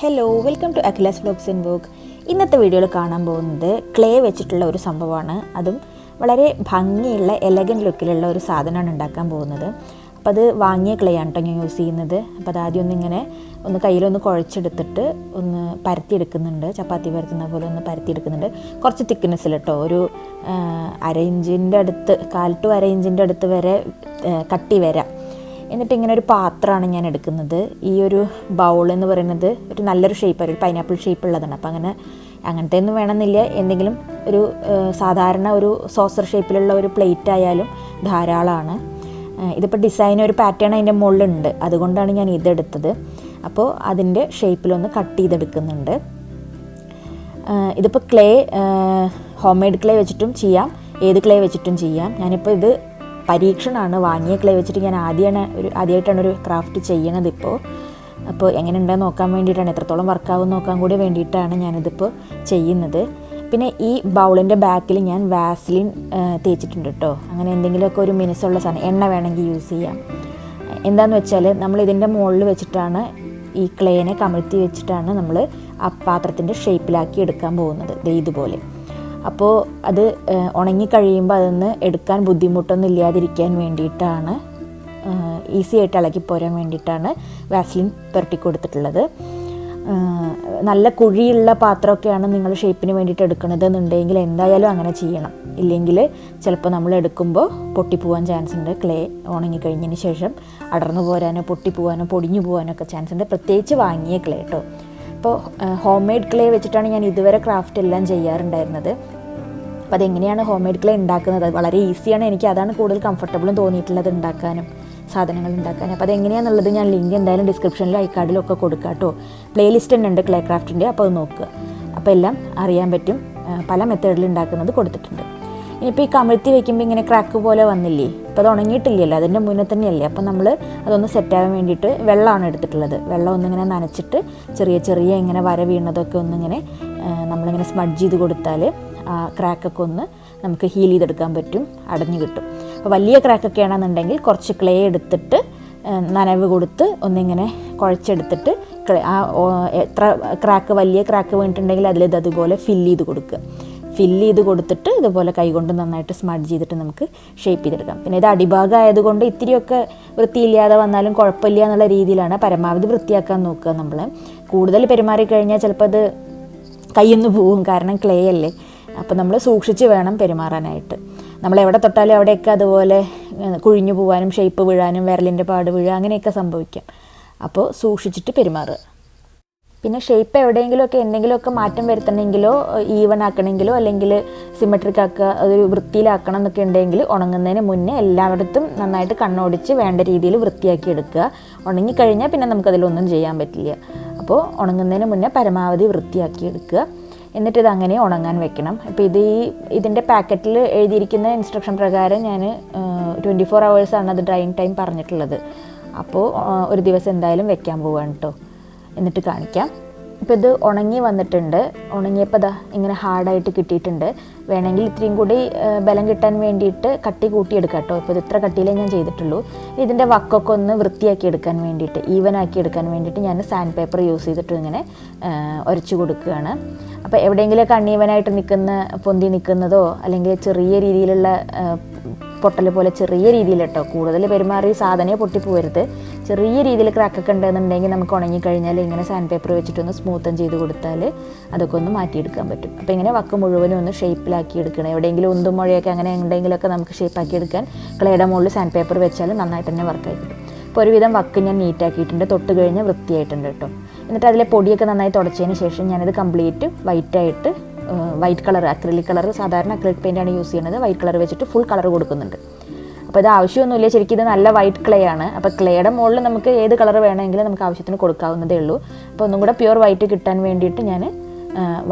Hello, welcome to Akhila's vlogs and work. ഇന്നത്തെ വീഡിയോയിൽ കാണാൻ പോകുന്നത് ക്ലേ വെച്ചിട്ടുള്ള ഒരു സംഭവമാണ്. അതും വളരെ ഭംഗിയുള്ള എലഗൻറ്റ് ലുക്കിലുള്ള ഒരു സാധനമാണ് ഉണ്ടാക്കാൻ പോകുന്നത്. അപ്പോൾ അത് വാങ്ങിയ ക്ലേ ആണ് കേട്ടോ ഞാൻ യൂസ് ചെയ്യുന്നത്. അപ്പോൾ അത് ആദ്യം ഒന്ന് കയ്യിലൊന്ന് കുഴച്ചെടുത്തിട്ട് ഒന്ന് പരത്തിയെടുക്കുന്നുണ്ട്. ചപ്പാത്തി പരത്തുന്ന പോലെ ഒന്ന് പരത്തിയെടുക്കുന്നുണ്ട്. കുറച്ച് തിക്നെസ്സിൽ കേട്ടോ, ഒരു 1/2 ഇഞ്ചിൻ്റെ അടുത്ത്, 1/4 to 1/2 ഇഞ്ചിൻ്റെ അടുത്ത് വരെ കട്ടി വരാം. എന്നിട്ട് ഇങ്ങനെ ഒരു പാത്രമാണ് ഞാൻ എടുക്കുന്നത്. ഈ ഒരു ബൗൾ എന്ന് പറയുന്നത് ഒരു നല്ലൊരു ഷേപ്പാണ്, ഒരു പൈനാപ്പിൾ ഷേപ്പ് ഉള്ളതാണ്. അപ്പോൾ അങ്ങനത്തെ ഒന്നും വേണമെന്നില്ല, എന്തെങ്കിലും ഒരു സാധാരണ ഒരു സോസർ ഷേപ്പിലുള്ള ഒരു പ്ലേറ്റ് ആയാലും ധാരാളമാണ്. ഇതിപ്പോൾ ഡിസൈൻ ഒരു പാറ്റേൺ അതിൻ്റെ മുകളിലുണ്ട്, അതുകൊണ്ടാണ് ഞാൻ ഇതെടുത്തത്. അപ്പോൾ അതിൻ്റെ ഷേപ്പിലൊന്ന് കട്ട് ചെയ്തെടുക്കുന്നുണ്ട്. ഇതിപ്പോൾ ക്ലേ ഹോം മെയ്ഡ് ക്ലേ വെച്ചിട്ടും ചെയ്യാം, ഏത് ക്ലേ വെച്ചിട്ടും ചെയ്യാം. ഞാനിപ്പോൾ ഇത് പരീക്ഷണമാണ്, വാങ്ങിയ ക്ലേ വെച്ചിട്ട് ഞാൻ ആദ്യമായിട്ടാണ് ഒരു ക്രാഫ്റ്റ് ചെയ്യണത് ഇപ്പോൾ. അപ്പോൾ എങ്ങനെ ഉണ്ടെന്ന് നോക്കാൻ വേണ്ടിയിട്ടാണ്, എത്രത്തോളം വർക്കാവും നോക്കാൻ കൂടി വേണ്ടിയിട്ടാണ് ഞാനിതിപ്പോൾ ചെയ്യുന്നത്. പിന്നെ ഈ ബൗളിൻ്റെ ബാക്കിൽ ഞാൻ വാസ്ലിൻ തേച്ചിട്ടുണ്ട് കേട്ടോ. അങ്ങനെ എന്തെങ്കിലുമൊക്കെ ഒരു മിനുസമുള്ള സാധനം, എണ്ണ വേണമെങ്കിൽ യൂസ് ചെയ്യാം. എന്താണെന്ന് വെച്ചാൽ നമ്മൾ ഇതിൻ്റെ മുകളിൽ വെച്ചിട്ടാണ് ഈ ക്ലേനെ കമിഴ്ത്തി വെച്ചിട്ടാണ് നമ്മൾ ആ പാത്രത്തിൻ്റെ ഷേപ്പിലാക്കി എടുക്കാൻ പോകുന്നത്, ഇതുപോലെ. അപ്പോൾ അത് ഉണങ്ങിക്കഴിയുമ്പോൾ അതൊന്ന് എടുക്കാൻ ബുദ്ധിമുട്ടൊന്നും ഇല്ലാതിരിക്കാൻ വേണ്ടിയിട്ടാണ്, ഈസി ആയിട്ട് ഇളക്കി പോരാൻ വേണ്ടിയിട്ടാണ് വാസ്ലിൻ പുരട്ടി കൊടുത്തിട്ടുള്ളത്. നല്ല കുഴിയുള്ള പാത്രമൊക്കെയാണ് നിങ്ങൾ ഷേപ്പിന് വേണ്ടിയിട്ട് എടുക്കുന്നത് എന്നുണ്ടെങ്കിൽ എന്തായാലും അങ്ങനെ ചെയ്യണം. ഇല്ലെങ്കിൽ ചിലപ്പോൾ നമ്മൾ എടുക്കുമ്പോൾ പൊട്ടിപ്പോവാൻ ചാൻസ് ഉണ്ട്. ക്ലേ ഉണങ്ങിക്കഴിഞ്ഞതിന് ശേഷം അടർന്നു പോരാനോ പൊട്ടിപ്പോവാനോ പൊടിഞ്ഞു പോകാനോ ഒക്കെ ചാൻസ് ഉണ്ട്, പ്രത്യേകിച്ച് വാങ്ങിയ ക്ലേ കേട്ടോ. അപ്പോൾ ഹോം മെയ്ഡ് ക്ലേ വെച്ചിട്ടാണ് ഞാൻ ഇതുവരെ ക്രാഫ്റ്റ് എല്ലാം ചെയ്യാറുണ്ടായിരുന്നത്. അപ്പോൾ അതെങ്ങനെയാണ് ഹോം മെയ്ഡ് ക്ലേ ഉണ്ടാക്കുന്നത്, അത് വളരെ ഈസിയാണ്. എനിക്ക് അതാണ് കൂടുതൽ കംഫർട്ടബിളും തോന്നിയിട്ടുള്ളത് ഉണ്ടാക്കാനും, സാധനങ്ങൾ ഉണ്ടാക്കാനും. അപ്പോൾ അതെങ്ങനെയാണെന്നുള്ളത് ഞാൻ ലിങ്ക് എന്തായാലും ഡിസ്ക്രിപ്ഷനിലും ഐക്കാർഡിലും ഒക്കെ കൊടുക്കാം കേട്ടോ. പ്ലേലിസ്റ്റ് തന്നെ ഉണ്ട് ക്ലേ ക്രാഫ്റ്റിൻ്റെ, അപ്പോൾ അത് നോക്കുക. അപ്പോൾ എല്ലാം അറിയാൻ പറ്റും, പല മെത്തേഡിൽ ഉണ്ടാക്കുന്നത് കൊടുത്തിട്ടുണ്ട്. ഇനിയിപ്പോൾ ഈ കമിഴ്ത്തി വയ്ക്കുമ്പോൾ ഇങ്ങനെ ക്രാക്ക് പോലെ വന്നില്ലേ, ഇപ്പോൾ അത് ഉണങ്ങിയിട്ടില്ലല്ലോ, അതിൻ്റെ മുന്നേ തന്നെയല്ലേ. അപ്പോൾ നമ്മൾ അതൊന്ന് സെറ്റാകാൻ വേണ്ടിയിട്ട് വെള്ളമാണ് എടുത്തിട്ടുള്ളത്. വെള്ളം ഒന്നിങ്ങനെ നനച്ചിട്ട് ചെറിയ ഇങ്ങനെ വര വീണതൊക്കെ ഒന്നിങ്ങനെ നമ്മളിങ്ങനെ സ്മഡ്ജ് ചെയ്ത് കൊടുത്താൽ ആ ക്രാക്കൊക്കെ ഒന്ന് നമുക്ക് ഹീൽ ചെയ്തെടുക്കാൻ പറ്റും, അടഞ്ഞു കിട്ടും. അപ്പോൾ വലിയ ക്രാക്കൊക്കെ ആണെന്നുണ്ടെങ്കിൽ കുറച്ച് ക്ലേ എടുത്തിട്ട് നനവ് കൊടുത്ത് ഒന്നിങ്ങനെ കുഴച്ചെടുത്തിട്ട് എത്ര വലിയ ക്രാക്ക് വീണിട്ടുണ്ടെങ്കിൽ അതിൽ അതുപോലെ ഫില്ല് ചെയ്ത് കൊടുത്തിട്ട് ഇതുപോലെ കൈകൊണ്ട് നന്നായിട്ട് സ്മഡ്ജ് ചെയ്തിട്ട് നമുക്ക് ഷേപ്പ് ചെയ്തെടുക്കാം. പിന്നെ ഇത് അടിഭാഗം ആയതുകൊണ്ട് ഇത്തിരിയൊക്കെ വൃത്തിയില്ലാതെ വന്നാലും കുഴപ്പമില്ല എന്നുള്ള രീതിയിലാണ് പരമാവധി വൃത്തിയാക്കാൻ നോക്കുക. നമ്മൾ കൂടുതൽ പെരുമാറിക്കഴിഞ്ഞാൽ ചിലപ്പോൾ അത് കയ്യിൽ നിന്ന് പോവും, കാരണം ക്ലേ അല്ലേ. അപ്പോൾ നമ്മൾ സൂക്ഷിച്ച് വേണം പെരുമാറാനായിട്ട്. നമ്മൾ എവിടെ തൊട്ടാലും അവിടെയൊക്കെ അതുപോലെ കുഴിഞ്ഞു പോകാനും ഷേപ്പ് വീഴാനും വിരലിൻ്റെ പാട് വീഴുക അങ്ങനെയൊക്കെ സംഭവിക്കാം. അപ്പോൾ സൂക്ഷിച്ചിട്ട് പെരുമാറുക. പിന്നെ ഷേപ്പ് എവിടെയെങ്കിലുമൊക്കെ എന്തെങ്കിലുമൊക്കെ മാറ്റം വരുത്തണമെങ്കിലോ ഈവൻ ആക്കണമെങ്കിലോ അല്ലെങ്കിൽ സിമെട്രിക് ആക്കുക, അതൊരു വൃത്തിയിലാക്കണം എന്നൊക്കെ ഉണ്ടെങ്കിൽ ഉണങ്ങുന്നതിന് മുന്നേ എല്ലായിടത്തും നന്നായിട്ട് കണ്ണോടിച്ച് വേണ്ട രീതിയിൽ വൃത്തിയാക്കി എടുക്കുക. ഉണങ്ങിക്കഴിഞ്ഞാൽ പിന്നെ നമുക്കതിലൊന്നും ചെയ്യാൻ പറ്റില്ല. അപ്പോൾ ഉണങ്ങുന്നതിന് മുന്നേ പരമാവധി വൃത്തിയാക്കി എടുക്കുക. എന്നിട്ട് ഇത് അങ്ങനെ ഉണങ്ങാൻ വെക്കണം. അപ്പോൾ ഇതിൻ്റെ പാക്കറ്റിൽ എഴുതിയിരിക്കുന്ന ഇൻസ്ട്രക്ഷൻ പ്രകാരം ഞാൻ 24 hours അത് ഡ്രൈയിങ് ടൈം പറഞ്ഞിട്ടുള്ളത്. അപ്പോൾ ഒരു ദിവസം എന്തായാലും വെക്കാൻ പോവാണ് കേട്ടോ. എന്നിട്ട് കാണിക്കാം. ഇപ്പോൾ ഇത് ഉണങ്ങി വന്നിട്ടുണ്ട്. ഉണങ്ങിയപ്പോൾ ഇതാ ഇങ്ങനെ ഹാർഡായിട്ട് കിട്ടിയിട്ടുണ്ട്. വേണമെങ്കിൽ ഇത്രയും കൂടി ബലം കിട്ടാൻ വേണ്ടിയിട്ട് കട്ടി കൂട്ടിയെടുക്കാം കേട്ടോ. ഇപ്പോൾ ഇത് ഇത്ര കട്ടിയിലേ ഞാൻ ചെയ്തിട്ടുള്ളൂ. ഇതിൻ്റെ വക്കൊക്കെ ഒന്ന് വൃത്തിയാക്കി എടുക്കാൻ വേണ്ടിയിട്ട്, ഈവനാക്കി എടുക്കാൻ വേണ്ടിയിട്ട് ഞാൻ സാൻഡ് പേപ്പർ യൂസ് ചെയ്തിട്ട് ഇങ്ങനെ ഉരച്ചു കൊടുക്കുകയാണ്. അപ്പോൾ എവിടെയെങ്കിലുമൊക്കെ അൺഈവനായിട്ട് പൊന്തി നിൽക്കുന്നതോ അല്ലെങ്കിൽ ചെറിയ രീതിയിലുള്ള പൊട്ടൽ പോലെ ചെറിയ രീതിയിൽ കേട്ടോ, കൂടുതൽ പെരുമാറി സാധനമേ പൊട്ടിപ്പോരുത്. ചെറിയ രീതിയിൽ ക്രാക്കൊക്കെ ഉണ്ടെന്നുണ്ടെങ്കിൽ നമുക്ക് ഉണങ്ങിക്കഴിഞ്ഞാൽ ഇങ്ങനെ സാൻഡ് പേപ്പർ വെച്ചിട്ടൊന്ന് സ്മൂത്തൻ ചെയ്ത് കൊടുത്താൽ അതൊക്കെ ഒന്ന് മാറ്റിയെടുക്കാൻ പറ്റും. അപ്പോൾ ഇങ്ങനെ വക്ക് മുഴുവനും ഒന്ന് ഷേപ്പിലാക്കി എടുക്കണം. എവിടെയെങ്കിലും ഉന്തും മുഴയൊക്കെ അങ്ങനെ ഉണ്ടെങ്കിലൊക്കെ നമുക്ക് ഷേപ്പാക്കി എടുക്കാൻ ക്ലേയുടെ മുകളിൽ സാൻഡ് പേപ്പർ വെച്ചാൽ നന്നായിട്ട് തന്നെ വർക്കായി കിട്ടും. അപ്പോൾ ഒരുവിധം വക്ക് ഞാൻ നീറ്റാക്കിയിട്ടുണ്ട്, തൊട്ട് കഴിഞ്ഞ് വൃത്തിയായിട്ടുണ്ട് കേട്ടോ. എന്നിട്ട് അതിലെ പൊടിയൊക്കെ നന്നായി തുടച്ചതിന് ശേഷം ഞാനിത് complete white colour, acrylic colour, സാധാരണ അക്രിലിക് പെയിൻ്റാണ് യൂസ് ചെയ്യുന്നത്. വൈറ്റ് കളർ വെച്ചിട്ട് ഫുൾ കളർ കൊടുക്കുന്നുണ്ട്. അപ്പോൾ ഇത് ആവശ്യമൊന്നുമില്ല, ശരിക്കും ഇത് നല്ല വൈറ്റ് ക്ലേ ആണ്. അപ്പോൾ ക്ലേയുടെ മുകളിൽ നമുക്ക് ഏത് കളർ വേണമെങ്കിലും നമുക്ക് ആവശ്യത്തിന് കൊടുക്കാവുന്നതേ ഉള്ളൂ. അപ്പോൾ ഒന്നും കൂടെ പ്യുവർ വൈറ്റ് കിട്ടാൻ വേണ്ടിയിട്ട് ഞാൻ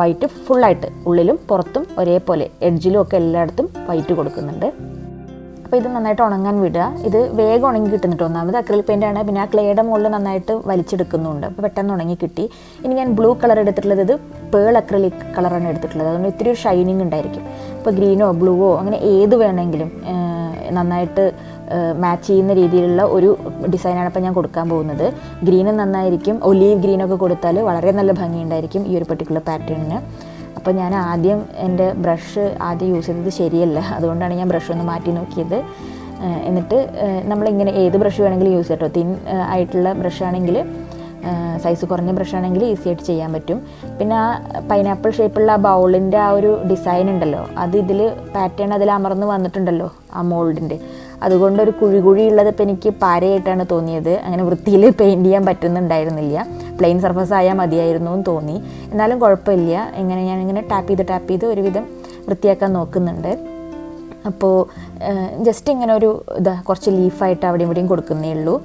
വൈറ്റ് ഫുള്ളായിട്ട് ഉള്ളിലും പുറത്തും ഒരേപോലെ എഡ്ജിലും ഒക്കെ എല്ലായിടത്തും വൈറ്റ് കൊടുക്കുന്നുണ്ട്. അപ്പോൾ ഇത് നന്നായിട്ട് ഉണങ്ങാൻ വിടുക. ഇത് വേഗം ഉണങ്ങി കിട്ടുന്നുണ്ട്. ഒന്നാമത് അക്രിലിക് പെയിൻ്റാണ്, പിന്നെ ആ ക്ലേയുടെ മുകളിൽ നന്നായിട്ട് വലിച്ചെടുക്കുന്നുണ്ട്. അപ്പോൾ പെട്ടെന്ന് ഉണങ്ങി കിട്ടി. ഇനി ഞാൻ ബ്ലൂ കളർ എടുത്തിട്ടുള്ളത്, ഇത് പേൾ അക്രിലിക് കളറാണ് എടുത്തിട്ടുള്ളത്. അതുകൊണ്ട് ഇത്തിരി ഒരു ഷൈനിങ് ഉണ്ടായിരിക്കും. ഇപ്പോൾ ഗ്രീനോ ബ്ലൂവോ അങ്ങനെ ഏത് വേണമെങ്കിലും നന്നായിട്ട് മാച്ച് ചെയ്യുന്ന രീതിയിലുള്ള ഒരു ഡിസൈനാണ് ഇപ്പോൾ ഞാൻ കൊടുക്കാൻ പോകുന്നത്. ഗ്രീനും നന്നായിരിക്കും, ഒലീവ് ഗ്രീനൊക്കെ കൊടുത്താൽ വളരെ നല്ല ഭംഗിയുണ്ടായിരിക്കും ഈ ഒരു പെർട്ടിക്കുലർ പാറ്റേണിന്. അപ്പോൾ ഞാൻ ആദ്യം എൻ്റെ ബ്രഷ് യൂസ് ചെയ്തത് ശരിയല്ല, അതുകൊണ്ടാണ് ഞാൻ ബ്രഷ് ഒന്ന് മാറ്റി നോക്കിയത്. എന്നിട്ട് നമ്മളിങ്ങനെ ഏത് ബ്രഷ് വേണമെങ്കിലും യൂസ് ചെയ്യട്ടോ. തിൻ ആയിട്ടുള്ള ബ്രഷാണെങ്കിൽ, സൈസ് കുറഞ്ഞ ബ്രഷാണെങ്കിൽ ഈസി ആയിട്ട് ചെയ്യാൻ പറ്റും. പിന്നെ ആ പൈനാപ്പിൾ ഷേപ്പുള്ള ആ ബൗളിൻ്റെ ആ ഒരു ഡിസൈൻ ഉണ്ടല്ലോ, അത് ഇതിൽ പാറ്റേൺ അതിൽ അമർന്ന് വന്നിട്ടുണ്ടല്ലോ ആ മോൾഡിൻ്റെ, അതുകൊണ്ടൊരു കുഴിയുള്ളത് ഇപ്പോൾ എനിക്ക് പാരയായിട്ടാണ് തോന്നിയത്. അങ്ങനെ വൃത്തിയിൽ പെയിൻറ്റ് ചെയ്യാൻ പറ്റുന്നുണ്ടായിരുന്നില്ല. പ്ലെയിൻ സർഫസ് ആയാൽ മതിയായിരുന്നു എന്ന് തോന്നി. എന്നാലും കുഴപ്പമില്ല, ഞാനിങ്ങനെ ടാപ്പ് ചെയ്ത് ഒരുവിധം വൃത്തിയാക്കാൻ നോക്കുന്നുണ്ട്. അപ്പോൾ ജസ്റ്റ് ഇങ്ങനെ ഒരു കുറച്ച് ലീഫായിട്ട് അവിടെയും ഇവിടെയും കൊടുക്കുന്നേ ഉള്ളൂ.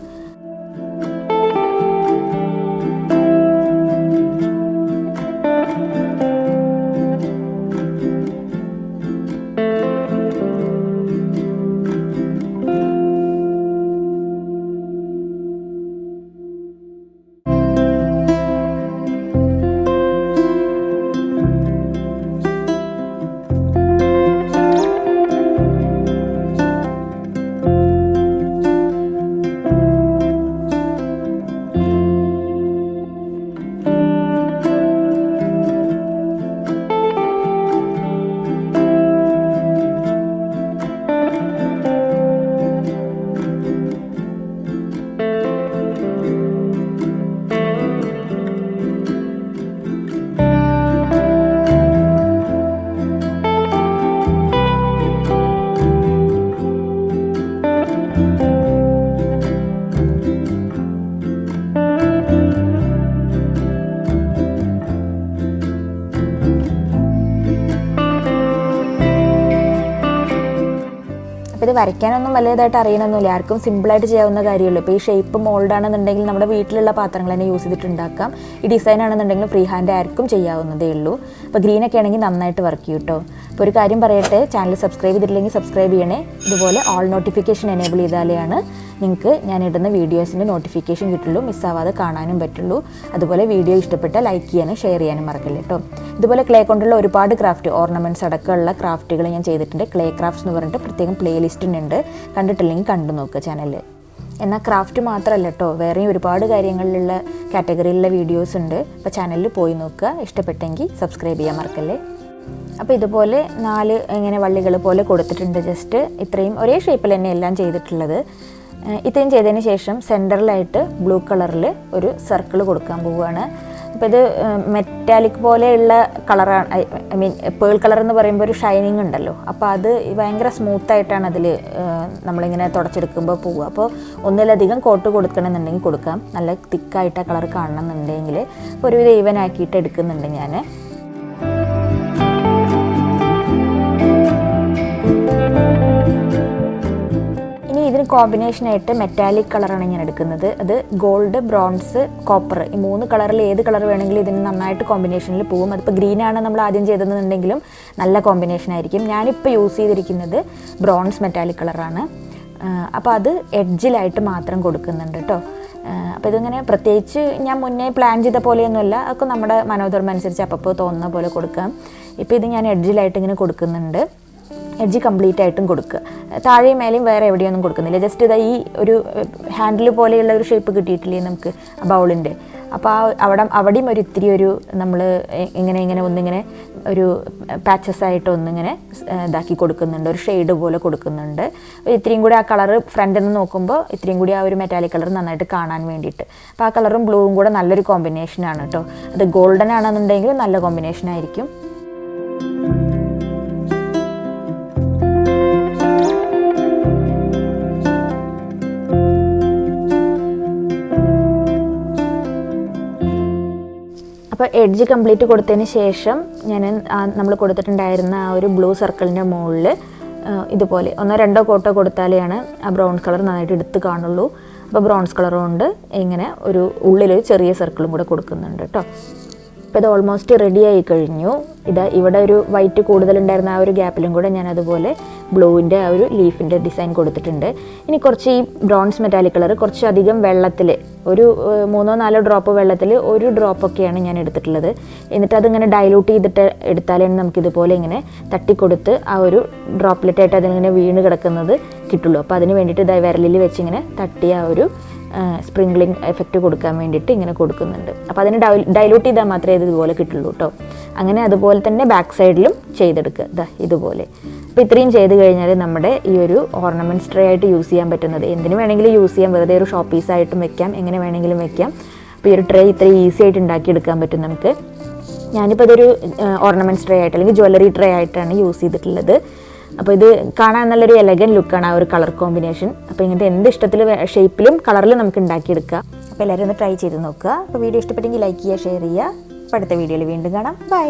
അപ്പോൾ ഇത് വരയ്ക്കാനൊന്നും വലിയതായിട്ട് അറിയണമെന്നില്ല, ആർക്കും സിമ്പിളായിട്ട് ചെയ്യാവുന്ന കാര്യമുള്ളൂ. ഇപ്പോൾ ഈ ഷേപ്പ് മോൾഡാണെന്നുണ്ടെങ്കിൽ നമ്മുടെ വീട്ടിലുള്ള പാത്രങ്ങൾ തന്നെ യൂസ് ചെയ്തിട്ടുണ്ടാക്കാം. ഈ ഡിസൈൻ ആണെന്നുണ്ടെങ്കിൽ ഫ്രീ ഹാൻഡ് ആർക്കും ചെയ്യാവുന്നതേ ഉള്ളൂ. അപ്പോൾ ഗ്രീനൊക്കെ ആണെങ്കിൽ നന്നായിട്ട് വർക്ക് ചെയ്യും കേട്ടോ. അപ്പോൾ ഒരു കാര്യം പറയട്ടെ, ചാനൽ സബ്സ്ക്രൈബ് ചെയ്തിട്ടില്ലെങ്കിൽ സബ്സ്ക്രൈബ് ചെയ്യണേ. ഇതുപോലെ ഓൾ നോട്ടിഫിക്കേഷൻ എനേബിൾ ചെയ്താലെയാണ് നിങ്ങൾക്ക് ഞാനിടുന്ന വീഡിയോസിൻ്റെ നോട്ടിഫിക്കേഷൻ കിട്ടുള്ളൂ, മിസ്സാവാതെ കാണാനും പറ്റുള്ളൂ. അതുപോലെ വീഡിയോ ഇഷ്ടപ്പെട്ടാൽ ലൈക്ക് ചെയ്യാനും ഷെയർ ചെയ്യാനും മറക്കല്ലേ കേട്ടോ. ഇതുപോലെ ക്ലേ കൊണ്ടുള്ള ഒരുപാട് ക്രാഫ്റ്റ്, ഓർണമെൻറ്റ്സ് അടക്കമുള്ള ക്രാഫ്റ്റുകൾ ഞാൻ ചെയ്തിട്ടുണ്ട്. ക്ലേ ക്രാഫ്റ്റ്സ് എന്ന് പറഞ്ഞിട്ട് പ്രത്യേകം പ്ലേലിസ്റ്റുണ്ട്, കണ്ടിട്ടില്ലെങ്കിൽ കണ്ടു നോക്കുക ചാനലിൽ. എന്നാൽ ക്രാഫ്റ്റ് മാത്രമല്ല കേട്ടോ, വേറെയും ഒരുപാട് കാര്യങ്ങളിലുള്ള കാറ്റഗറിയിലുള്ള വീഡിയോസ് ഉണ്ട്. അപ്പോൾ ചാനലിൽ പോയി നോക്കുക, ഇഷ്ടപ്പെട്ടെങ്കിൽ സബ്സ്ക്രൈബ് ചെയ്യാൻ മറക്കല്ലേ. അപ്പോൾ ഇതുപോലെ 4 ഇങ്ങനെ വള്ളികൾ പോലെ കൊടുത്തിട്ടുണ്ട്. ജസ്റ്റ് ഇത്രയും ഒരേ ഷേപ്പിൽ തന്നെ എല്ലാം ചെയ്തിട്ടുള്ളത്. ഇത്രയും ചെയ്തതിന് ശേഷം സെൻറ്ററിലായിട്ട് ബ്ലൂ കളറിൽ ഒരു സർക്കിൾ കൊടുക്കാൻ പോവുകയാണ്. അപ്പോൾ ഇത് മെറ്റാലിക് പോലെയുള്ള കളറാണ്, ഐ മീൻ പേൾ കളർ എന്ന് പറയുമ്പോൾ ഒരു ഷൈനിങ് ഉണ്ടല്ലോ, അപ്പോൾ അത് ഭയങ്കര സ്മൂത്തായിട്ടാണ് അതിൽ നമ്മളിങ്ങനെ തുടച്ചെടുക്കുമ്പോൾ പോവുക. അപ്പോൾ ഒന്നിലധികം കോട്ട് കൊടുക്കണമെന്നുണ്ടെങ്കിൽ കൊടുക്കാം, നല്ല തിക്കായിട്ട് ആ കളർ കാണണമെന്നുണ്ടെങ്കിൽ. അപ്പോൾ ഒരുവിധം ഈവൻ ആക്കിയിട്ട് എടുക്കുന്നുണ്ട് ഞാൻ. ഇതിന് കോമ്പിനേഷനായിട്ട് മെറ്റാലിക് കളറാണ് ഞാൻ എടുക്കുന്നത്. അത് ഗോൾഡ്, ബ്രോൺസ്, കോപ്പർ, ഈ 3 കളറിൽ ഏത് കളർ വേണമെങ്കിലും ഇതിന് നന്നായിട്ട് കോമ്പിനേഷനിൽ പോകും. അതിപ്പോൾ ഗ്രീനാണ് നമ്മൾ ആദ്യം ചെയ്തതെന്നുണ്ടെങ്കിലും നല്ല കോമ്പിനേഷൻ ആയിരിക്കും. ഞാനിപ്പോൾ യൂസ് ചെയ്തിരിക്കുന്നത് ബ്രോൺസ് മെറ്റാലിക് കളറാണ്. അപ്പോൾ അത് എഡ്ജിലായിട്ട് മാത്രം കൊടുക്കുന്നുണ്ട് കേട്ടോ. അപ്പോൾ ഇതിങ്ങനെ പ്രത്യേകിച്ച് ഞാൻ മുന്നേ പ്ലാൻ ചെയ്ത പോലെയൊന്നുമല്ല, അതൊക്കെ നമ്മുടെ മനോധർമ്മം അനുസരിച്ച് അപ്പോൾ തോന്നുന്ന പോലെ കൊടുക്കാം. ഇപ്പോൾ ഇത് ഞാൻ എഡ്ജിലായിട്ട് ഇങ്ങനെ കൊടുക്കുന്നുണ്ട്. എഡ്ജ് കംപ്ലീറ്റ് ആയിട്ടും കൊടുക്കുക, താഴെയും മേലെയും വേറെ എവിടെയൊന്നും കൊടുക്കുന്നില്ല. ജസ്റ്റ് ഇതാ ഈ ഒരു ഹാൻഡിൽ പോലെയുള്ള ഒരു ഷേപ്പ് കിട്ടിയിട്ടില്ലേ നമുക്ക് ബൗളിൻ്റെ, അപ്പോൾ അവിടെയും ഒരു നമ്മൾ ഇങ്ങനെ ഒന്നിങ്ങനെ ഒരു പാച്ചസ് ആയിട്ട് ഒന്നിങ്ങനെ ഇതാക്കി കൊടുക്കുന്നുണ്ട്, ഒരു ഷെയ്ഡ് പോലെ കൊടുക്കുന്നുണ്ട്. ഇത്രയും കൂടി ആ കളറ് ഫ്രണ്ടിൽ നിന്ന് നോക്കുമ്പോൾ ഇത്രയും കൂടി ആ ഒരു മെറ്റാലിക് കളർ നന്നായിട്ട് കാണാൻ വേണ്ടിയിട്ട്. അപ്പോൾ ആ കളറും ബ്ലൂവും കൂടെ നല്ലൊരു കോമ്പിനേഷനാണ് കേട്ടോ. അത് ഗോൾഡൻ ആണെന്നുണ്ടെങ്കിൽ നല്ല കോമ്പിനേഷനായിരിക്കും. അപ്പോൾ എഡ്ജ് കംപ്ലീറ്റ് കൊടുത്തതിന് ശേഷം ഞാൻ നമ്മൾ കൊടുത്തിട്ടുണ്ടായിരുന്ന ആ ഒരു ബ്ലൂ സർക്കിളിൻ്റെ മുകളിൽ ഇതുപോലെ 1-2 കോട്ടോ കൊടുത്താലെയാണ് ആ ബ്രൗൺ കളർ നന്നായിട്ട് എടുത്ത് കാണുള്ളൂ. അപ്പോൾ ബ്രൗൺസ് കളർ കൊണ്ട് ഇങ്ങനെ ഒരു ഉള്ളിൽ ചെറിയ സർക്കിളും കൂടെ കൊടുക്കുന്നുണ്ട് കേട്ടോ. അപ്പോൾ ഇത് ഓൾമോസ്റ്റ് റെഡി ആയി കഴിഞ്ഞു. ഇത് ഇവിടെ ഒരു വൈറ്റ് കൂടുതലുണ്ടായിരുന്ന ആ ഒരു ഗ്യാപ്പിലും കൂടെ ഞാൻ അതുപോലെ ബ്ലൂവിൻ്റെ ആ ഒരു ലീഫിൻ്റെ ഡിസൈൻ കൊടുത്തിട്ടുണ്ട്. ഇനി കുറച്ച് ഈ ബ്രോൺസ് മെറ്റാലിക് കളർ കുറച്ചധികം വെള്ളത്തിൽ ഒരു 3-4 ഡ്രോപ്പ് വെള്ളത്തിൽ 1 ഡ്രോപ്പൊക്കെയാണ് ഞാൻ എടുത്തിട്ടുള്ളത്. എന്നിട്ട് അതിങ്ങനെ ഡൈലൂട്ട് ചെയ്തിട്ട് എടുത്താലേ നമുക്കിതുപോലെ ഇങ്ങനെ തട്ടിക്കൊടുത്ത് ആ ഒരു ഡ്രോപ്ലെറ്റ് ആയിട്ട് അതിങ്ങനെ വീണ് കിടക്കുന്നത് കിട്ടുള്ളൂ. അപ്പോൾ അതിന് വേണ്ടിയിട്ട് ഇതായി വിരലിൽ വെച്ച് ഇങ്ങനെ തട്ടി ആ ഒരു സ്പ്രിംഗ്ലിംഗ് എഫക്റ്റ് കൊടുക്കാൻ വേണ്ടിയിട്ട് ഇങ്ങനെ കൊടുക്കുന്നുണ്ട്. അപ്പോൾ അതിന് ഡൈലൂട്ട് ചെയ്താൽ മാത്രമേ ഇതുപോലെ കിട്ടുള്ളൂ കേട്ടോ. അങ്ങനെ അതുപോലെ തന്നെ ബാക്ക് സൈഡിലും ചെയ്തെടുക്കുക ഇതുപോലെ. അപ്പോൾ ഇത്രയും ചെയ്ത് കഴിഞ്ഞാൽ നമ്മുടെ ഈ ഒരു ഓർണമെൻറ്റ്സ് ട്രേ ആയിട്ട് യൂസ് ചെയ്യാൻ പറ്റുന്നത് എന്തിനു വേണമെങ്കിലും യൂസ് ചെയ്യാം. വെറുതെ ഒരു ഷോ പീസായിട്ടും വെക്കാം, എങ്ങനെ വേണമെങ്കിലും വെക്കാം. അപ്പോൾ ഈ ഒരു ട്രേ ഇത്ര ഈസി ആയിട്ട് ഉണ്ടാക്കിയെടുക്കാൻ പറ്റും നമുക്ക്. ഞാനിപ്പോൾ ഇതൊരു ഓർണമെൻറ്റ്സ് ട്രേ ആയിട്ട് അല്ലെങ്കിൽ ജ്വല്ലറി ട്രേ ആയിട്ടാണ് യൂസ് ചെയ്തിട്ടുള്ളത്. അപ്പോൾ ഇത് കാണാൻ നല്ലൊരു എലഗൻ ലുക്കാണ് ആ ഒരു കളർ കോമ്പിനേഷൻ. അപ്പോൾ ഇങ്ങനത്തെ എന്ത് ഇഷ്ടത്തിൽ ഷേപ്പിലും കളറിലും നമുക്ക് ഉണ്ടാക്കിയെടുക്കാം. അപ്പോൾ എല്ലാവരും ഒന്ന് ട്രൈ ചെയ്ത് നോക്കുക. അപ്പോൾ വീഡിയോ ഇഷ്ടപ്പെട്ടെങ്കിൽ ലൈക്ക് ചെയ്യുക, ഷെയർ ചെയ്യുക. അപ്പോൾ അടുത്ത വീഡിയോയിൽ വീണ്ടും കാണാം. ബൈ.